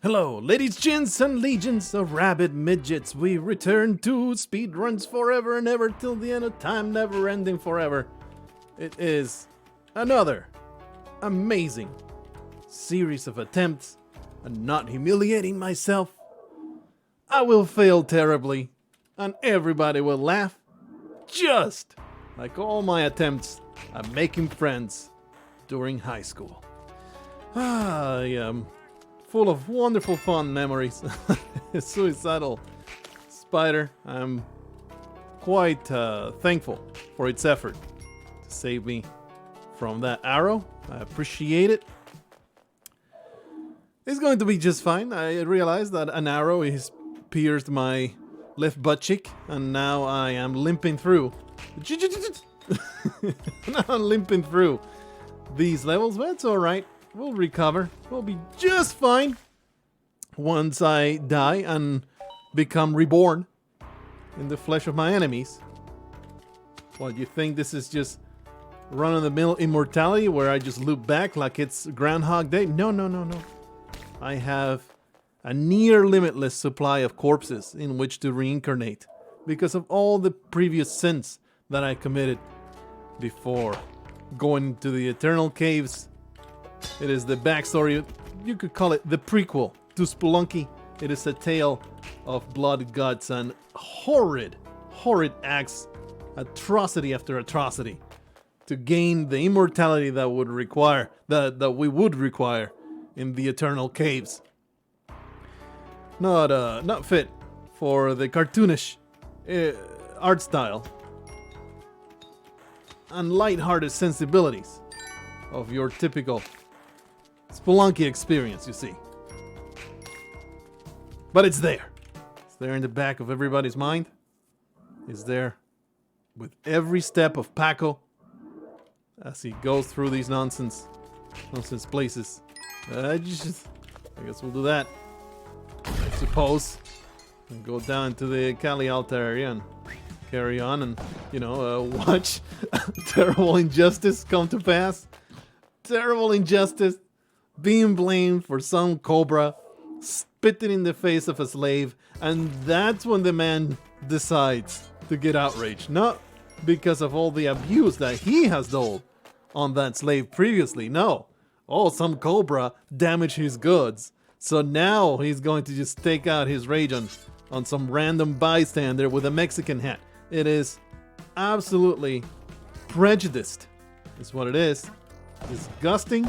Hello, ladies, gents, and legions of rabid midgets. We return to speedruns forever and ever till the end of time, never ending forever. It is another amazing series of attempts at not humiliating myself. I will fail terribly, and everybody will laugh, just like all my attempts at making friends during high school. I am full of wonderful fun memories. Suicidal spider. I'm quite thankful for its effort to save me from that arrow. I appreciate it. It's going to be just fine. I realized that an arrow has pierced my left butt cheek, and now I am limping through. Now I'm limping through these levels, but it's alright. We'll recover. We'll be just fine once I die and become reborn in the flesh of my enemies. What, you think this is just run-of-the-mill immortality where I just loop back like it's Groundhog Day? No. I have a near limitless supply of corpses in which to reincarnate because of all the previous sins that I committed before going to the eternal caves. It is the backstory, you could call it the prequel to Spelunky. It is a tale of blood, guts, and horrid acts, atrocity after atrocity, to gain the immortality that would require that we would require in the eternal caves. Not fit for the cartoonish art style and light-hearted sensibilities of your typical Spelunky experience, you see. But it's there. It's there in the back of everybody's mind. It's there with every step of Paco as he goes through these nonsense places. I guess we'll do that, I suppose. And go down to the Kali altar area and carry on and, watch terrible injustice come to pass. Terrible injustice. Being blamed for some cobra spitting in the face of a slave, and that's when the man decides to get outraged. Not because of all the abuse that he has doled on that slave previously, no. Oh, some cobra damaged his goods, so now he's going to just take out his rage on some random bystander with a Mexican hat. It is absolutely prejudiced, is what it is. Disgusting,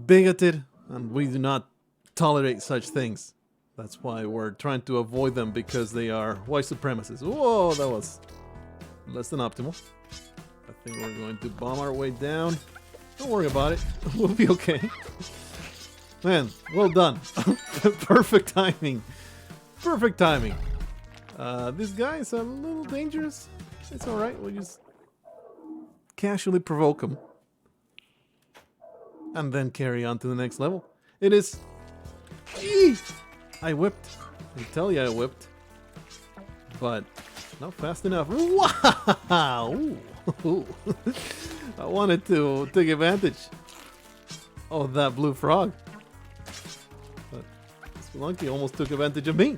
bigoted, and we do not tolerate such things. That's why we're trying to avoid them, because they are white supremacists. Whoa, that was less than optimal. I think we're going to bomb our way down. Don't worry about it. We'll be okay. Man, well done. Perfect timing. Perfect timing. This guy is a little dangerous. It's alright. We'll just casually provoke him and then carry on to the next level. It is... Eee! I whipped. I tell you I whipped. But not fast enough. Wow! Ooh. I wanted to take advantage of that blue frog. But Spelunky almost took advantage of me.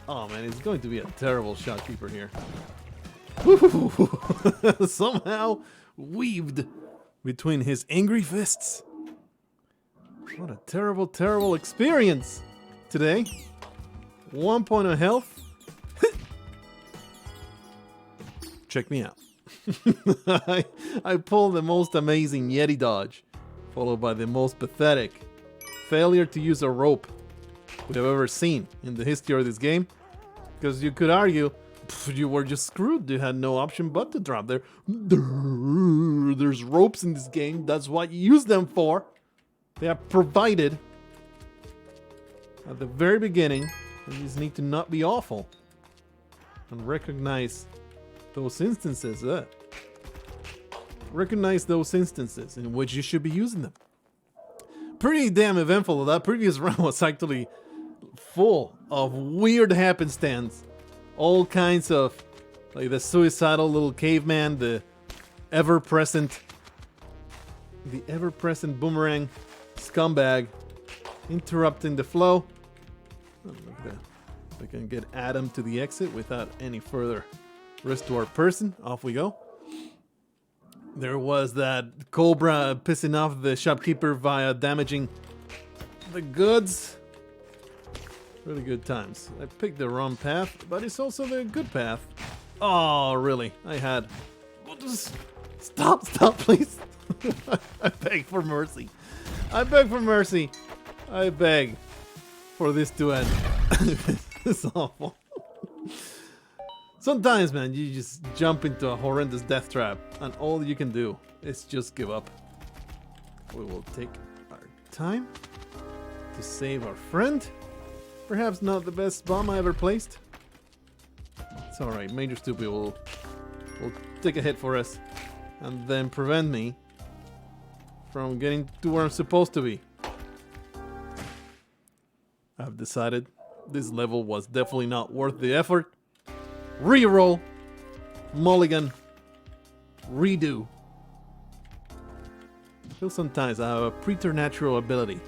Oh man, he's going to be a terrible shotkeeper here. Somehow weaved between his angry fists. What a terrible, terrible experience today. 1 point of health. Check me out. I pulled the most amazing Yeti dodge, followed by the most pathetic failure to use a rope we have ever seen in the history of this game. Because you could argue, you were just screwed. You had no option but to drop there. There's ropes in this game. That's what you use them for. They are provided at the very beginning. You just need to not be awful and recognize those instances. Recognize those instances in which you should be using them. Pretty damn eventful. That previous round was actually full of weird happenstance. All kinds of, like the suicidal little caveman, the ever-present boomerang scumbag interrupting the flow. Oh, look at that. We can get Adam to the exit without any further risk to our person. Off we go. There was that cobra pissing off the shopkeeper via damaging the goods. Really good times. I picked the wrong path, but it's also the good path. Oh, really? I had... Stop, please. I beg for mercy. I beg for mercy. I beg for this to end. It's awful. Sometimes, man, you just jump into a horrendous death trap, and all you can do is just give up. We will take our time to save our friend. Perhaps not the best bomb I ever placed. It's alright, Major Stupid will take a hit for us and then prevent me from getting to where I'm supposed to be. I've decided this level was definitely not worth the effort. Reroll, mulligan, redo. I feel sometimes I have a preternatural ability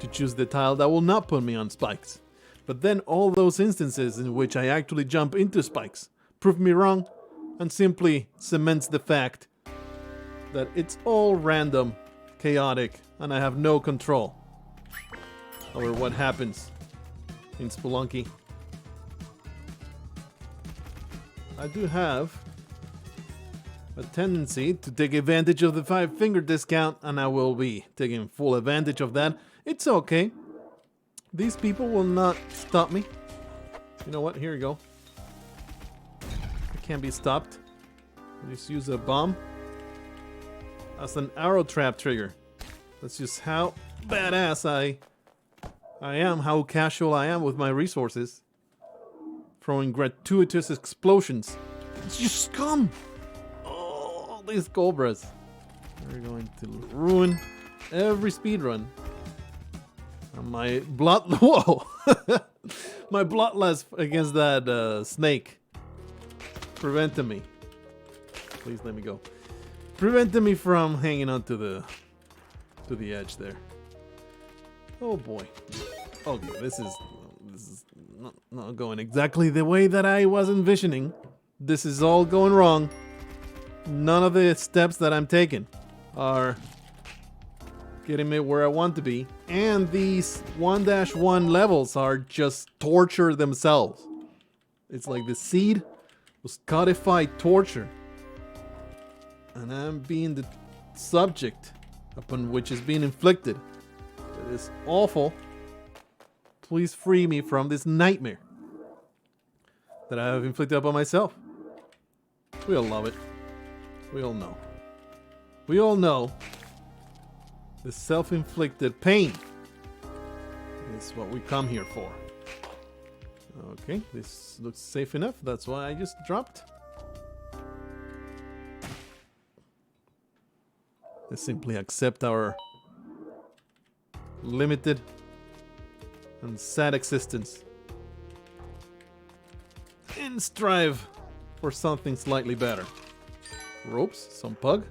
to choose the tile that will not put me on spikes. But then all those instances in which I actually jump into spikes prove me wrong and simply cements the fact that it's all random, chaotic, and I have no control over what happens in Spelunky. I do have a tendency to take advantage of the 5-finger discount, and I will be taking full advantage of that. It's okay. These people will not stop me. You know what? Here you go. It can't be stopped. Just use a bomb as an arrow trap trigger. That's just how badass I am, how casual I am with my resources. Throwing gratuitous explosions. It's just scum! Oh, these cobras. They're going to ruin every speedrun. And my blood... Whoa! My bloodlust against that snake prevented me. Please let me go. Prevented me from hanging on to the edge there. Oh boy. Okay, this is not going exactly the way that I was envisioning. This is all going wrong. None of the steps that I'm taking are getting me where I want to be. And these 1-1 levels are just torture themselves. It's like the seed was codified torture. And I'm being the subject upon which is being inflicted. It is awful. Please free me from this nightmare that I have inflicted upon myself. We all love it. We all know. We all know the self-inflicted pain is what we come here for. Okay, this looks safe enough. That's why I just dropped. Let's simply accept our limited and sad existence and strive for something slightly better. Ropes, some pug.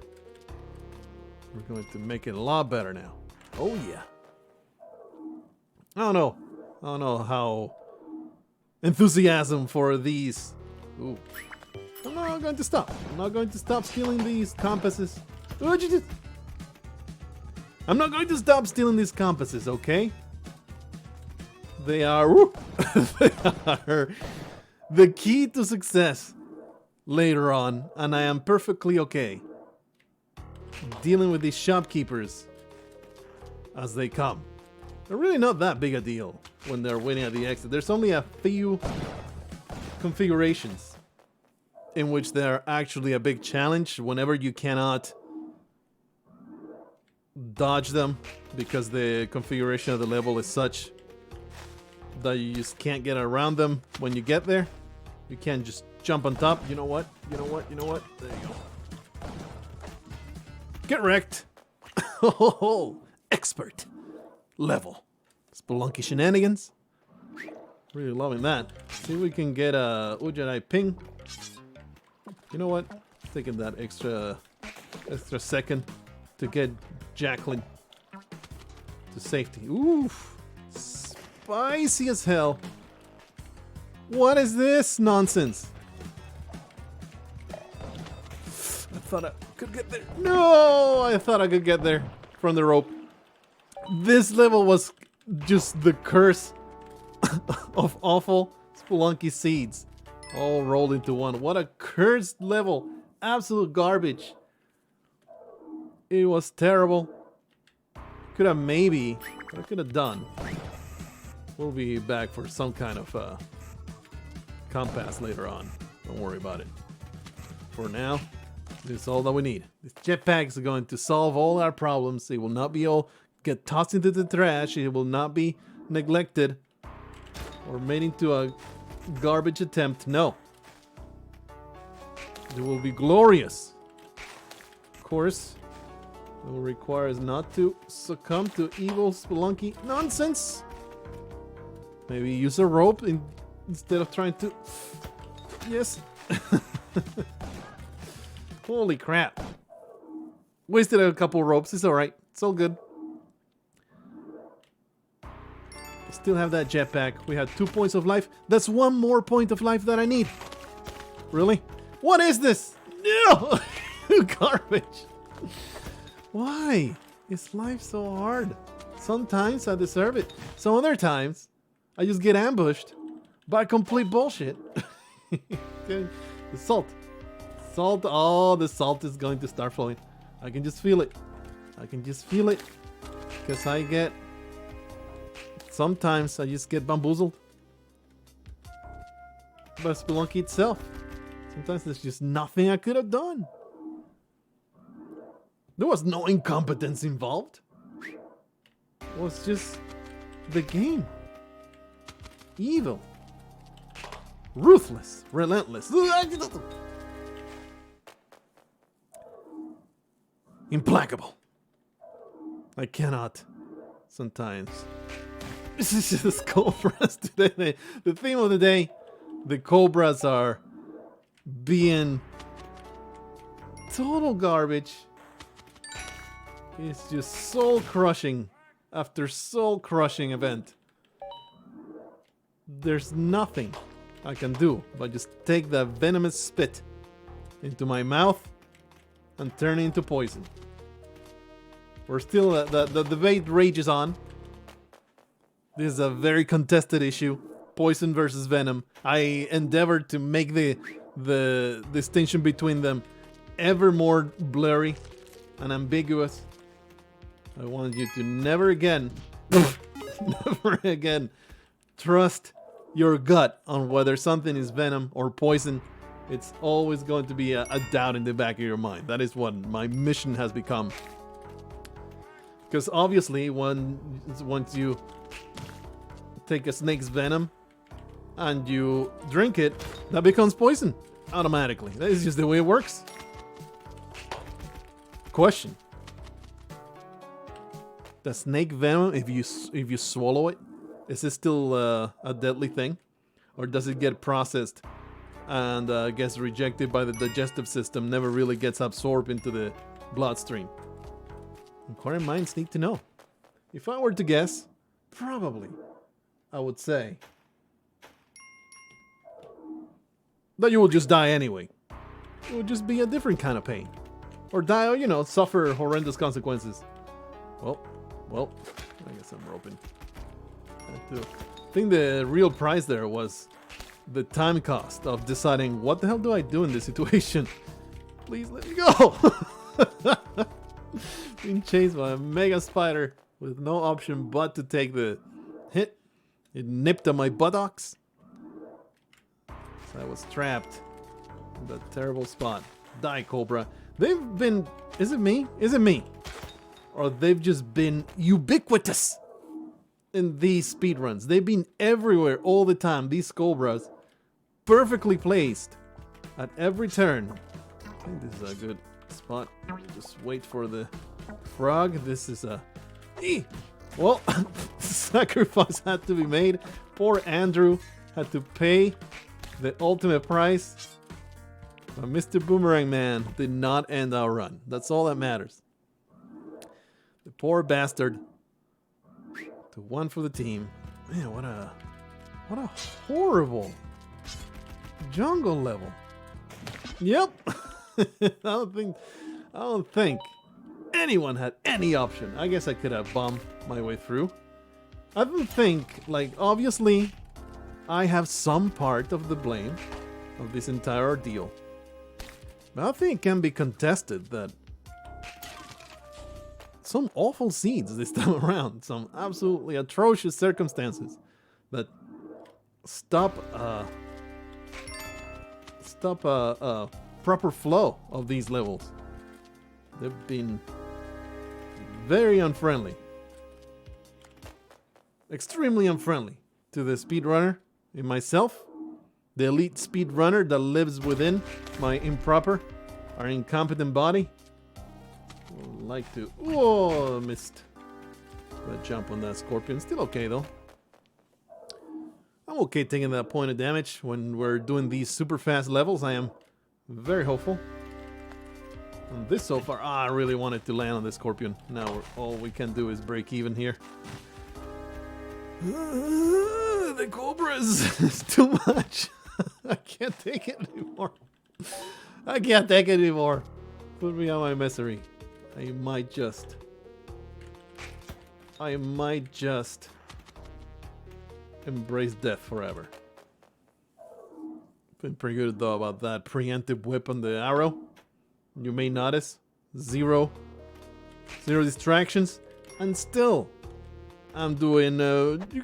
We're going to make it a lot better now. Oh yeah. I don't know how enthusiasm for these. Ooh. I'm not going to stop. I'm not going to stop stealing these compasses. What'd you do? I'm not going to stop stealing these compasses, okay? They are, they are the key to success later on, and I am perfectly okay dealing with these shopkeepers as they come. They're really not that big a deal when they're waiting at the exit. There's only a few configurations in which they're actually a big challenge whenever you cannot dodge them because the configuration of the level is such that you just can't get around them when you get there. You can't just jump on top. You know what? You know what? You know what? There you go. Get wrecked. Oh, expert level. Spelunky shenanigans. Really loving that. See if we can get a Ujjayi ping. You know what? Taking that extra second to get Jacqueline to to safety. Oof. Spicy as hell. What is this nonsense? I thought I could get there. No, I thought I could get there from the rope. This level was just the curse of awful Spelunky seeds all rolled into one. What a cursed level. Absolute garbage. It was terrible. Could have maybe, what I could have done. We'll be back for some kind of compass later on. Don't worry about it. For now, this is all that we need. This jetpack is going to solve all our problems. It will not be all get tossed into the trash. It will not be neglected or made into a garbage attempt. No. It will be glorious. Of course, it will require us not to succumb to evil Spelunky nonsense. Maybe use a rope instead of trying to... Yes. Holy crap. Wasted a couple ropes. It's alright. It's all good. Still have that jetpack. We had 2 points of life. That's 1 more point of life that I need. Really? What is this? No! Garbage. Why is life so hard? Sometimes I deserve it. Some other times I just get ambushed by complete bullshit. The salt. Salt. Oh, the salt is going to start flowing. I can just feel it. I can just feel it. Because I get... Sometimes I just get bamboozled by Spelunky itself. Sometimes there's just nothing I could have done. There was no incompetence involved. It was just the game. Evil. Ruthless. Relentless. Implacable. I cannot. Sometimes. This is just cobras today. The theme of the day, the cobras are being total garbage. It's just soul crushing after soul crushing event. There's nothing I can do but just take that venomous spit into my mouth and turn it into poison. We're still, the debate rages on. This is a very contested issue. Poison versus venom. I endeavored to make the distinction between them ever more blurry and ambiguous. I want you to never again, never again trust your gut on whether something is venom or poison. It's always going to be a doubt in the back of your mind. That is what my mission has become. Because obviously, once you take a snake's venom and you drink it, that becomes poison automatically. That is just the way it works. Question: the snake venom, if you swallow it, is it still a deadly thing, or does it get processed and gets rejected by the digestive system, never really gets absorbed into the bloodstream? Inquiring minds need to know. If I were to guess, probably I would say that you will just die anyway. It would just be a different kind of pain. Or die, or, you know, suffer horrendous consequences. Well, I guess I'm roping. I think the real prize there was the time cost of deciding what the hell do I do in this situation. Please let me go. Being chased by a mega spider with no option but to take the hit. It nipped at my buttocks. So I was trapped in that terrible spot. Die, Cobra. They've been... Is it me? Is it me? Or they've just been ubiquitous in these speedruns. They've been everywhere all the time. These Cobras. Perfectly placed at every turn. I think this is a good spot. Just wait for the frog. This is a... Well, sacrifice had to be made. Poor Andrew had to pay the ultimate price. But Mr. Boomerang Man did not end our run. That's all that matters. The poor bastard to 1 for the team. Man, what a horrible jungle level. Yep. I don't think anyone had any option. I guess I could have bombed my way through. I don't think, like, obviously I have some part of the blame of this entire ordeal. But I think it can be contested that some awful seeds this time around, some absolutely atrocious circumstances that stop proper flow of these levels. They've been very unfriendly, extremely unfriendly to the speedrunner and myself, the elite speedrunner that lives within my improper or incompetent body. Would like to... Whoa, missed that jump on that scorpion. Still okay though. I'm okay taking that point of damage when we're doing these super fast levels. I am very hopeful. And this so far, I really wanted to land on this scorpion. Now all we can do is break even here. The cobras is too much. I can't take it anymore. I can't take it anymore. Put me on my misery. I might just embrace death forever. Been pretty good though about that preemptive whip on the arrow. You may notice zero distractions, and still I'm doing. You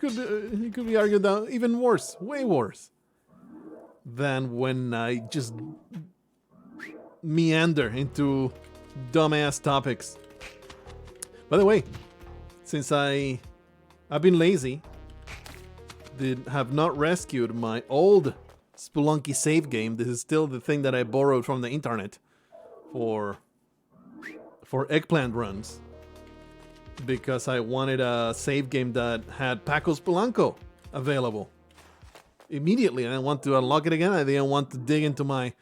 could be argued that even worse, way worse than when I just meander into dumbass topics. By the way, since I've been lazy, have not rescued my old Spelunky save game. This is still the thing that I borrowed from the internet for eggplant runs, because I wanted a save game that had Paco Spelunky available immediately. I didn't want to unlock it again. I didn't want to dig into my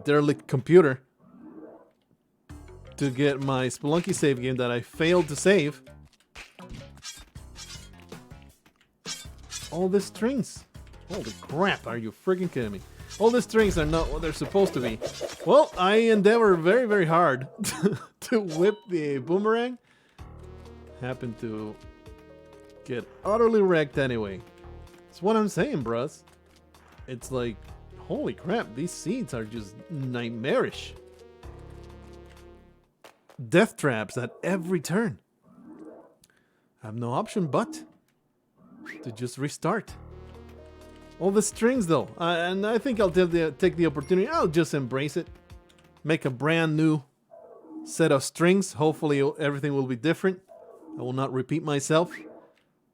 derelict computer to get my Spelunky save game that I failed to save. All the strings. Holy crap, are you freaking kidding me? All the strings are not what they're supposed to be. Well, I endeavor very, very hard to whip the boomerang. Happened to get utterly wrecked anyway. That's what I'm saying, bros. It's like, holy crap, these seeds are just nightmarish. Death traps at every turn. I have no option but to just restart. All the strings though, and I think I'll take the opportunity. I'll just embrace it. Make a brand new set of strings. Hopefully everything will be different. I will not repeat myself.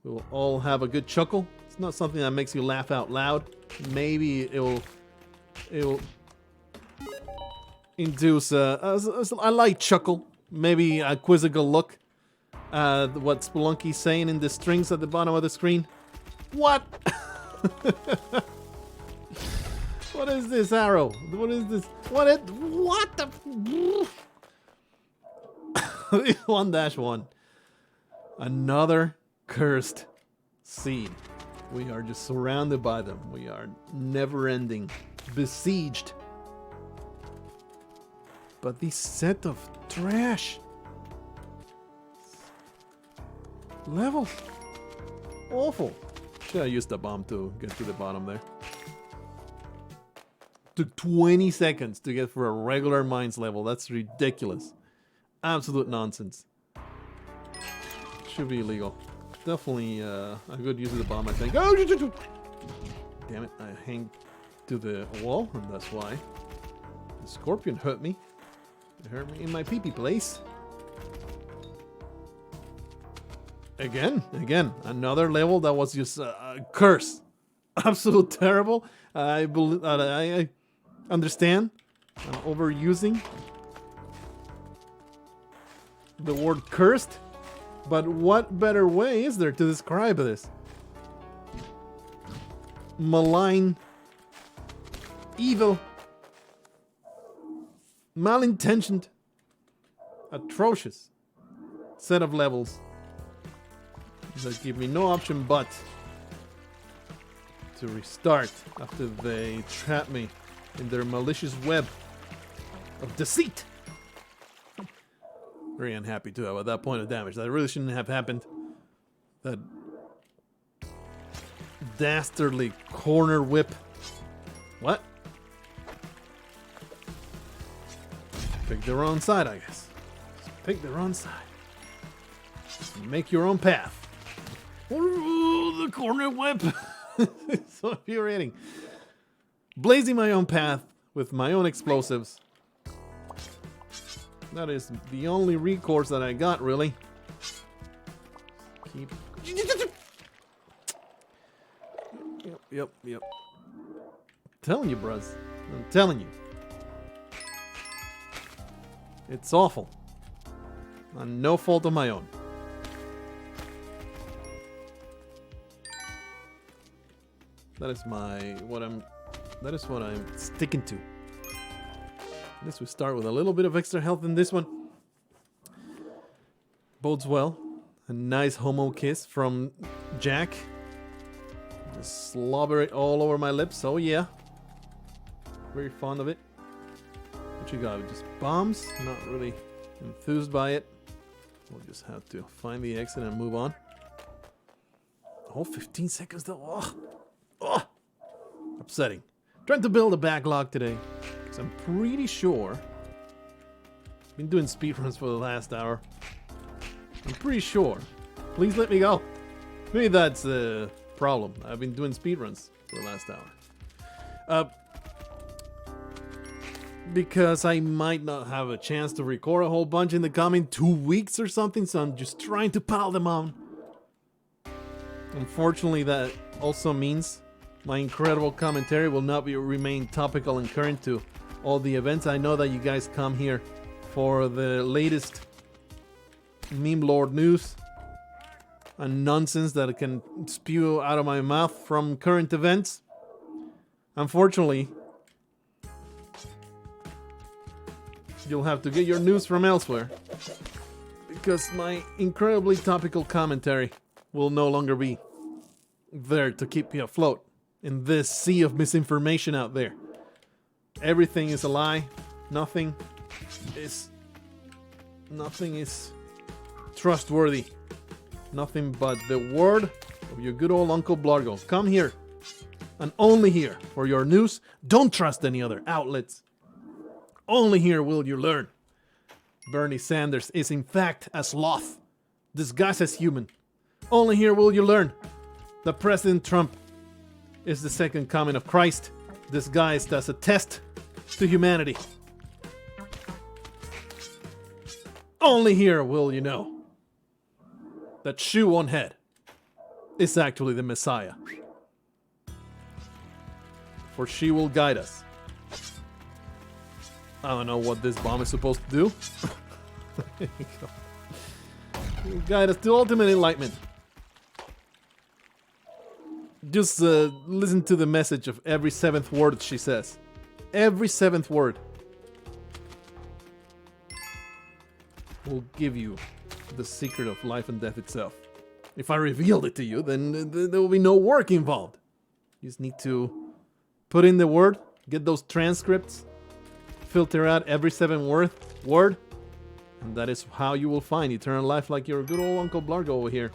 We will all have a good chuckle. It's not something that makes you laugh out loud. Maybe it will induce a light chuckle. Maybe a quizzical look at what Spelunky's saying in the strings at the bottom of the screen. What? What is this arrow? What is this? What the? 1-1. Another cursed seed. We are just surrounded by them. We are never ending, besieged. But this set of trash levels, awful. Should have used the bomb to get to the bottom there. Took 20 seconds to get for a regular mines level. That's ridiculous. Absolute nonsense. Should be illegal. Definitely a good use of the bomb, I think. Oh, damn it. I hang to the wall, and that's why the scorpion hurt me. It hurt me in my pee-pee place. Again, another level that was just a curse. Absolute terrible. I understand overusing the word cursed, but what better way is there to describe this? Malign, evil, malintentioned, atrocious set of levels that give me no option but to restart after they trap me in their malicious web of deceit. Very unhappy too about that point of damage. That really shouldn't have happened. That dastardly corner whip. What? Pick the wrong side, I guess. Just pick the wrong side. Just make your own path. Oh, the corner whip. It's so infuriating. Blazing my own path with my own explosives. That is the only recourse that I got, really. Keep. Yep. I'm telling you, bros. I'm telling you. It's awful. On no fault of my own. That is what I'm sticking to. I guess we start with a little bit of extra health in this one. Bodes well. A nice homo kiss from Jack. Just slobber it all over my lips. Oh yeah. Very fond of it. What you got? Just bombs? Not really enthused by it. We'll just have to find the exit and move on. Oh, 15 seconds though. Oh, upsetting. Trying to build a backlog today. Because I'm pretty sure. Been doing speedruns for the last hour. I'm pretty sure. Please let me go. Maybe that's the problem. I've been doing speedruns for the last hour. Because I might not have a chance to record a whole bunch in the coming 2 weeks or something, so I'm just trying to pile them on. Unfortunately, that also means my incredible commentary will not remain topical and current to all the events. I know that you guys come here for the latest meme lord news and nonsense that can spew out of my mouth from current events. Unfortunately, you'll have to get your news from elsewhere, because my incredibly topical commentary will no longer be there to keep me afloat in this sea of misinformation out there. Everything is a lie. Nothing is trustworthy. Nothing but the word of your good old Uncle Blargh. Come here, and only here, for your news. Don't trust any other outlets. Only here will you learn. Bernie Sanders is in fact a sloth, disguised as human. Only here will you learn that President Trump is the second coming of Christ, disguised as a test to humanity. Only here will you know that Shoe on Head is actually the Messiah. For she will guide us. I don't know what this bomb is supposed to do. There you go. She will guide us to ultimate enlightenment. Just listen to the message of every 7th word she says. Every 7th word will give you the secret of life and death itself. If I revealed it to you, then there will be no work involved. You just need to put in the word, get those transcripts, filter out every 7th word, and that is how you will find eternal life, like your good old Uncle Blargh over here.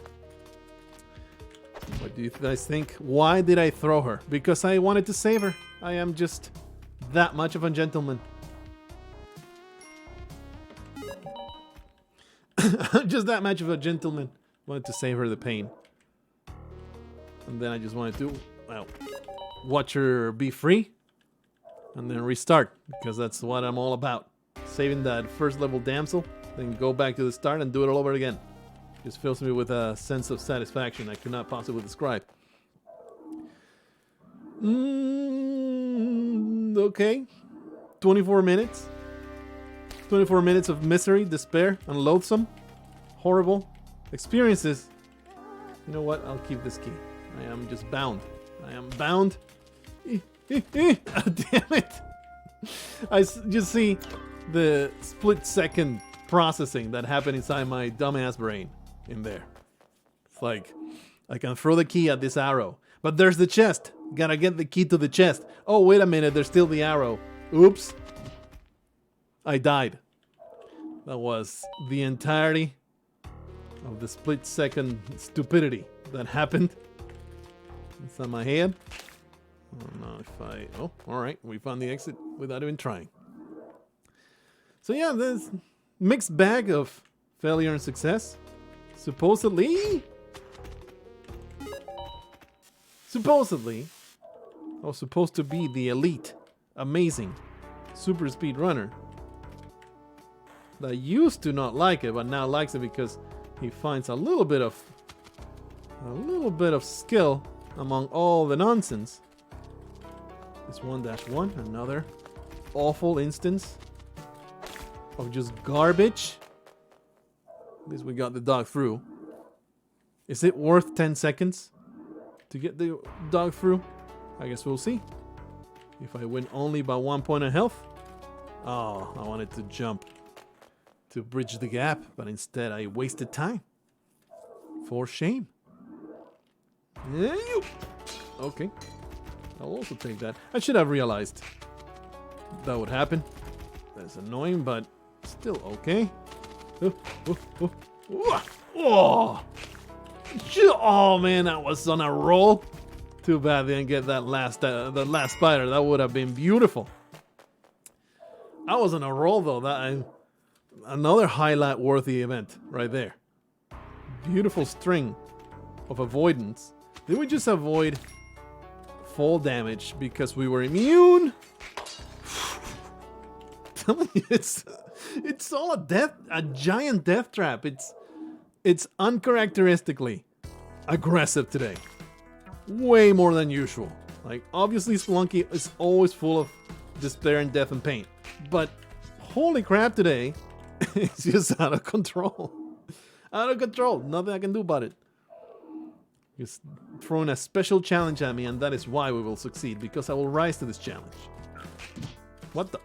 What do you guys think? Why did I throw her? Because I wanted to save her. I am just that much of a gentleman. Just that much of a gentleman. Wanted to save her the pain. And then I just wanted to, well, watch her be free. And then restart. Because that's what I'm all about. Saving that first level damsel. Then go back to the start and do it all over again. Just fills me with a sense of satisfaction I cannot possibly describe. Okay. 24 minutes. 24 minutes of misery, despair, and loathsome. Horrible experiences. You know what? I'll keep this key. I am just bound. I am bound. Damn it. I just see the split-second processing that happened inside my dumbass brain in there. like, I can throw the key at this arrow. But there's the chest. Gotta get the key to the chest. Oh, wait a minute. There's still the arrow. Oops. I died. That was the entirety of the split-second stupidity that happened inside my head. I don't know if I... Oh, alright. We found the exit without even trying. So yeah, there's mixed bag of failure and success. Supposedly, I was supposed to be the elite, amazing, super speed runner that used to not like it, but now likes it because he finds a little bit of skill among all the nonsense. This 1-1, another awful instance of just garbage. At least we got the dog through. Is it worth 10 seconds to get the dog through? I guess we'll see. If I win only by 1 point of health. Oh, I wanted to jump to bridge the gap, but instead I wasted time. For shame. Okay. I'll also take that. I should have realized that would happen. That's annoying, but still okay. Oh man, I was on a roll. Too bad they didn't get that last spider. That would have been beautiful. I was on a roll though. Another highlight-worthy event right there. Beautiful string of avoidance. Did we just avoid fall damage because we were immune? It's all a giant death trap. It's uncharacteristically aggressive today. Way more than usual. Like, obviously Spelunky is always full of despair and death and pain. But holy crap, today it's just out of control. Out of control. Nothing I can do about it. Just throwing a special challenge at me, and that is why we will succeed, because I will rise to this challenge. What the?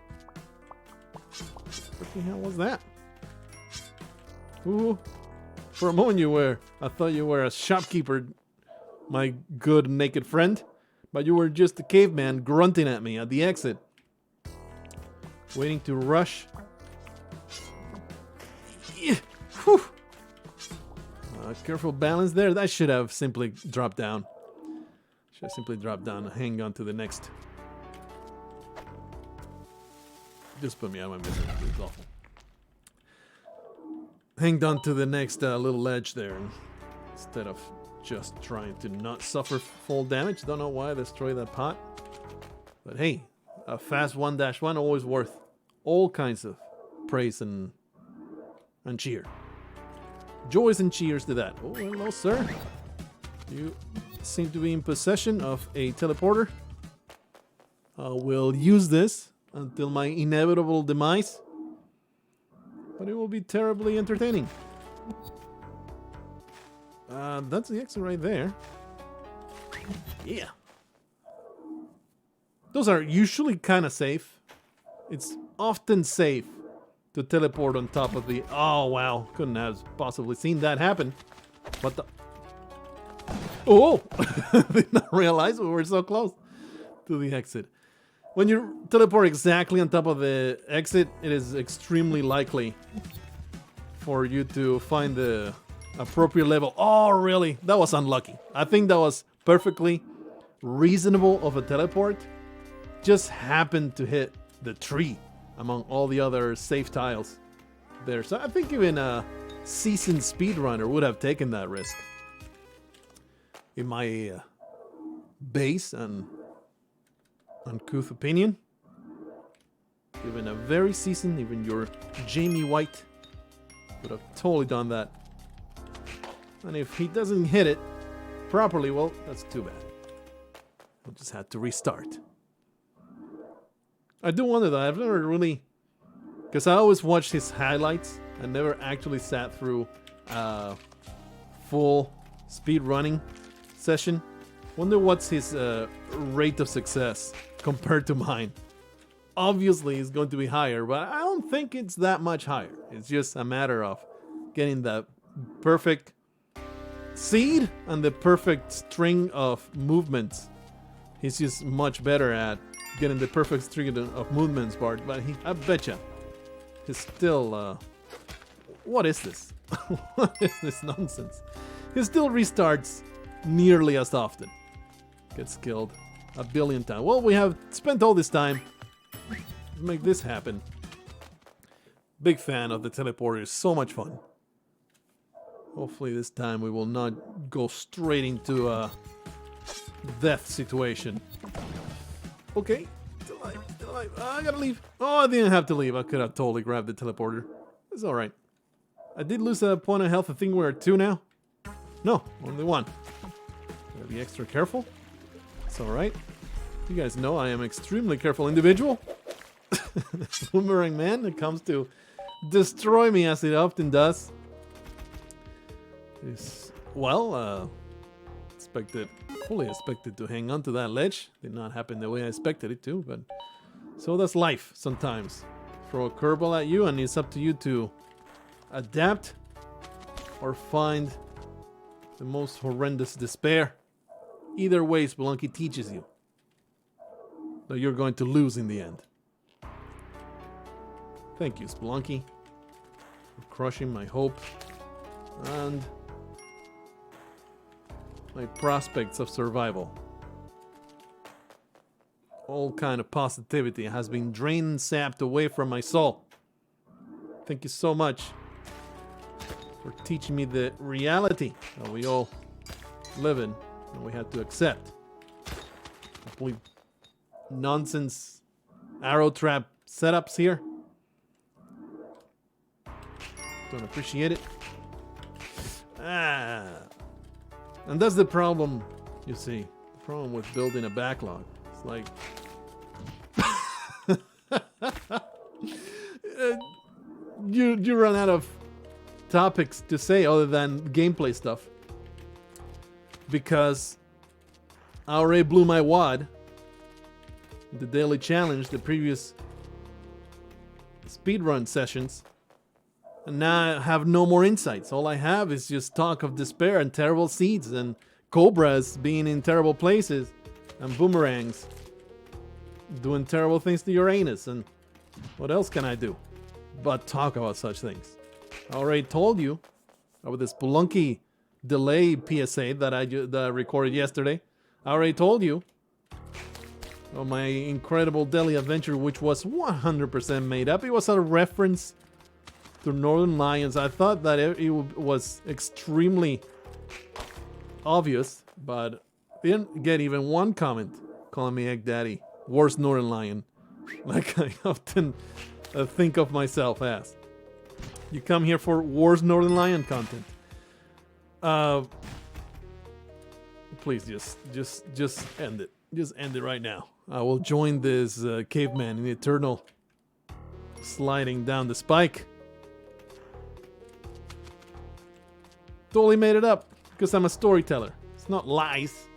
What the hell was that? Ooh. For a moment I thought you were a shopkeeper, my good naked friend, but you were just a caveman grunting at me at the exit. Waiting to rush. Yeah. Whew. Careful balance there. That should have simply dropped down. Should have simply dropped down and hang on to the next. Just put me out of my misery. It's awful. Hanged on to the next little ledge there instead of just trying to not suffer fall damage. Don't know why I destroyed that pot. But hey, a fast 1-1 always worth all kinds of praise and cheer. Joys and cheers to that. Oh, hello, sir. You seem to be in possession of a teleporter. I will use this until my inevitable demise. But it will be terribly entertaining. That's the exit right there. Yeah. Those are usually kind of safe. It's often safe to teleport on top of the... Oh, wow. Couldn't have possibly seen that happen. What the... Oh! Did not realize we were so close to the exit. When you teleport exactly on top of the exit, it is extremely likely for you to find the appropriate level. Oh, really? That was unlucky. I think that was perfectly reasonable of a teleport. Just happened to hit the tree among all the other safe tiles there. So I think even a seasoned speedrunner would have taken that risk. In my base and uncouth opinion, even a very seasoned, even your Jamie White would have totally done that. And if he doesn't hit it properly, well, that's too bad. We'll just have to restart. I do wonder though, I've never really... Because I always watched his highlights. I never actually sat through a full speed running session. Wonder what's his rate of success compared to mine. Obviously it's going to be higher, but I don't think it's that much higher. It's just a matter of getting the perfect seed and the perfect string of movements. He's just much better at getting the perfect string of movements, Bart. But I betcha he's still. What is this? What is this nonsense? He still restarts nearly as often. Gets killed a billion times. Well, we have spent all this time to make this happen. Big fan of the teleporter. It's so much fun. Hopefully this time we will not go straight into a death situation. Okay, still alive, still alive. I gotta leave. Oh, I didn't have to leave. I could have totally grabbed the teleporter. It's alright. I did lose a point of health. I think we're at 2 now. No, only 1. Gotta be extra careful. It's alright. You guys know I am extremely careful individual. Boomerang man that comes to destroy me as it often does. Is well, fully expected to hang on to that ledge. Did not happen the way I expected it to, but so does life sometimes. Throw a curveball at you and it's up to you to adapt or find the most horrendous despair. Either way, Spelunky teaches you that you're going to lose in the end. Thank you, Spelunky, for crushing my hope and my prospects of survival. All kind of positivity has been drained and sapped away from my soul. Thank you so much for teaching me the reality that we all live in and we have to accept. Complete nonsense arrow trap setups here. Don't appreciate it. And that's the problem, you see. The problem with building a backlog. It's like you run out of topics to say other than gameplay stuff. Because I already blew my wad. The daily challenge, the previous speedrun sessions. And now I have no more insights. All I have is just talk of despair and terrible seeds and cobras being in terrible places and boomerangs doing terrible things to Uranus. And what else can I do but talk about such things? I already told you about the Spelunky delay PSA that I recorded yesterday. I already told you of my incredible Delhi adventure, which was 100% made up. It was a reference to Northern Lions. I thought that it was extremely obvious, but didn't get even one comment calling me Egg Daddy, worst Northern Lion, like I often think of myself as. You come here for worst Northern Lion content. Please just end it. Just end it right now. I will join this caveman in the eternal sliding down the spike. Totally made it up because I'm a storyteller. It's not lies.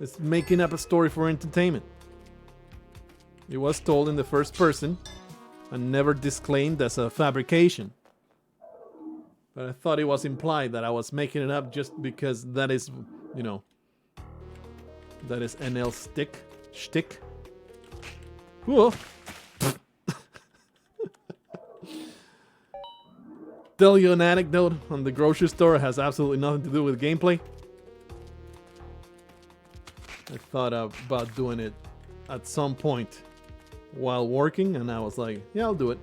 It's making up a story for entertainment. It was told in the first person and never disclaimed as a fabrication. But I thought it was implied that I was making it up just because that is, you know, that is NL shtick. Cool. Tell you an anecdote on the grocery store. It has absolutely nothing to do with gameplay. I thought about doing it at some point while working, and I was like, yeah, I'll do it.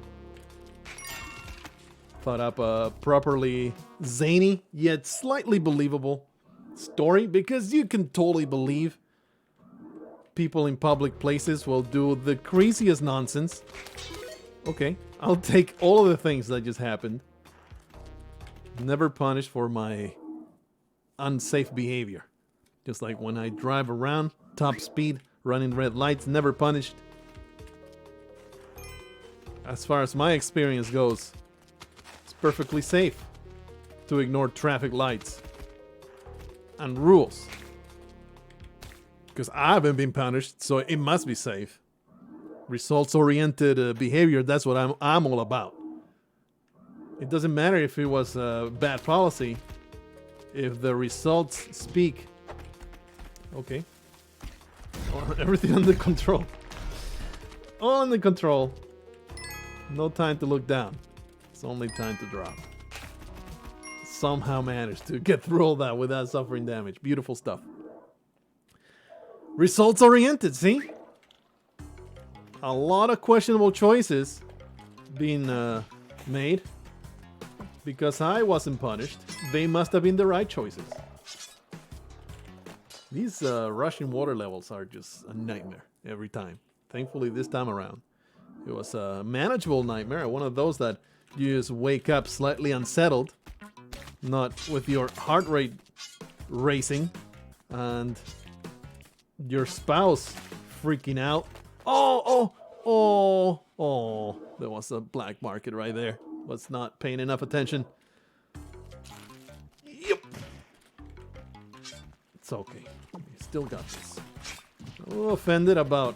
Thought up a properly zany yet slightly believable story, because you can totally believe people in public places will do the craziest nonsense. Okay, I'll take all of the things that just happened. Never punished for my unsafe behavior. Just like when I drive around, top speed, running red lights, never punished. As far as my experience goes, it's perfectly safe to ignore traffic lights and rules. Because I haven't been punished, so it must be safe. Results-oriented behavior, that's what I'm all about. It doesn't matter if it was a bad policy. if the results speak. Okay. Oh, everything under control. All under control. No time to look down. It's only time to drop. Somehow managed to get through all that without suffering damage. Beautiful stuff. Results oriented, see? A lot of questionable choices being made. Because I wasn't punished, they must have been the right choices. These Russian water levels are just a nightmare every time. Thankfully, this time around, it was a manageable nightmare. One of those that you just wake up slightly unsettled, not with your heart rate racing, and your spouse freaking out. Oh! There was a black market right there. Was not paying enough attention. Yep. It's okay. We still got this. I'm a little offended about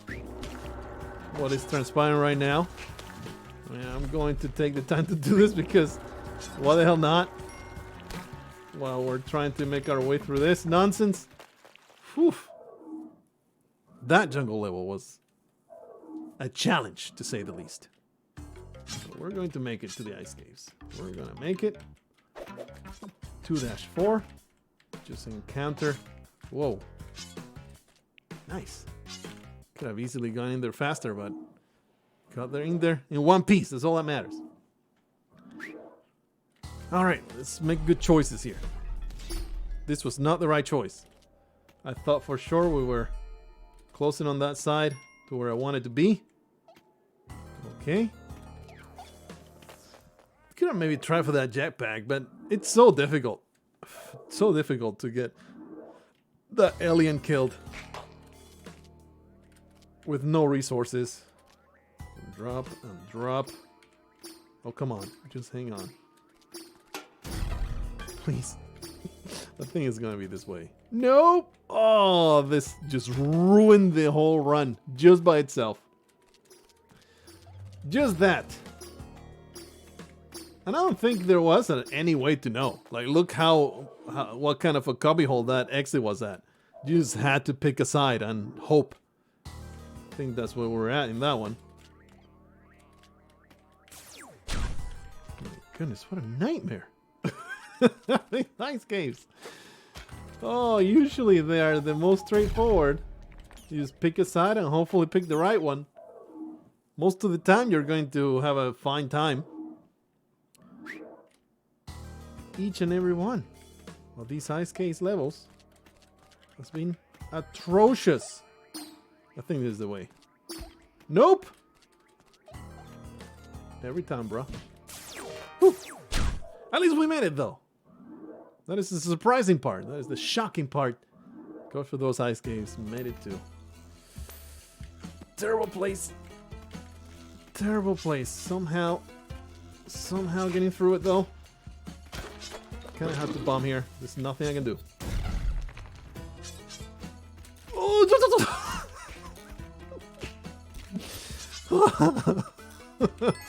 what is transpiring right now. I mean, I'm going to take the time to do this because why the hell not? While we're trying to make our way through this nonsense. Whew. That jungle level was a challenge, to say the least. So we're going to make it to the ice caves. We're going to make it. 2-4. Just encounter. Whoa. Nice. Could have easily gone in there faster, but got there in there in one piece. That's all that matters. All right, let's make good choices here. This was not the right choice. I thought for sure we were closing on that side to where I wanted to be. Okay. Could have maybe tried for that jetpack, but it's so difficult. So difficult to get the alien killed with no resources. Drop and drop. Oh, come on. Just hang on. Please. I think it's gonna be this way. Nope. Oh, this just ruined the whole run just by itself. Just that. And I don't think there was any way to know. Like, look how what kind of a cubbyhole that exit was at. You just had to pick a side and hope. I think that's where we're at in that one. Oh my goodness, what a nightmare. Nice caves. Oh, usually they are the most straightforward. You just pick a side and hopefully pick the right one. Most of the time you're going to have a fine time. Each and every one of these ice cave levels has been atrocious. I think this is the way. Nope. Every time, bro. Whew. At least we made it, though. That is the surprising part. That is the shocking part. Go for those ice caves. Made it too. Terrible place. Terrible place. Somehow getting through it, though. Kind of have to bomb here. There's nothing I can do. Oh!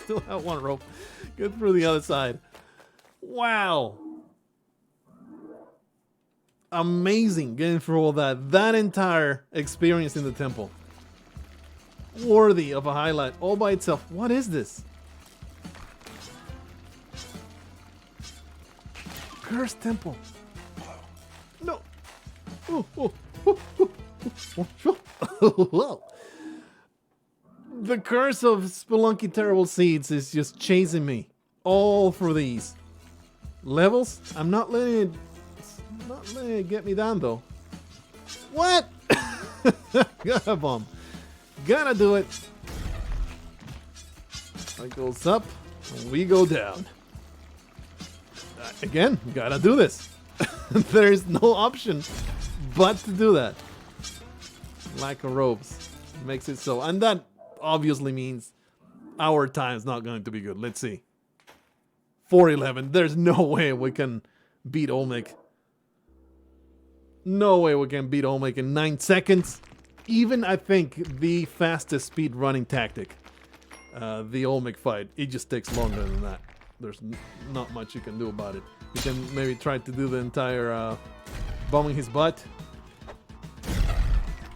Still have one rope. Get through the other side. Wow. Amazing getting through all that. That entire experience in the temple. Worthy of a highlight all by itself. What is this? Cursed temple. No. The curse of Spelunky Terrible Seeds is just chasing me all through these levels. I'm not letting it get me down though. What? Gotta bomb. Gotta do it. It goes up and we go down. Again, gotta do this. There's no option but to do that. Lack of ropes makes it so. And that obviously means our time's not going to be good. Let's see. 4:11. There's no way we can beat Olmec. No way we can beat Olmec in 9 seconds. Even, I think, the fastest speed running tactic, the Olmec fight, it just takes longer than that. There's not much you can do about it. We can maybe try to do the entire bombing his butt.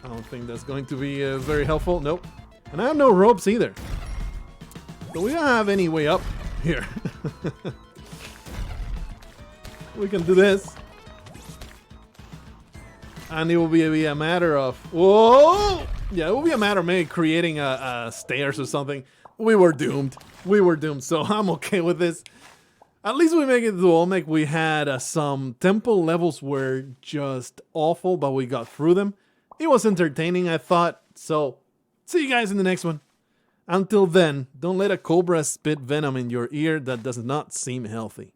I don't think that's going to be very helpful. Nope. And I have no ropes either. So we don't have any way up here. We can do this. And it will be a matter of... Whoa! Yeah, it will be a matter of maybe creating a stairs or something. We were doomed. We were doomed, so I'm okay with this. At least we make it to Olmec. We had some temple levels were just awful, but we got through them. It was entertaining, I thought. So, see you guys in the next one. Until then, don't let a cobra spit venom in your ear. That does not seem healthy.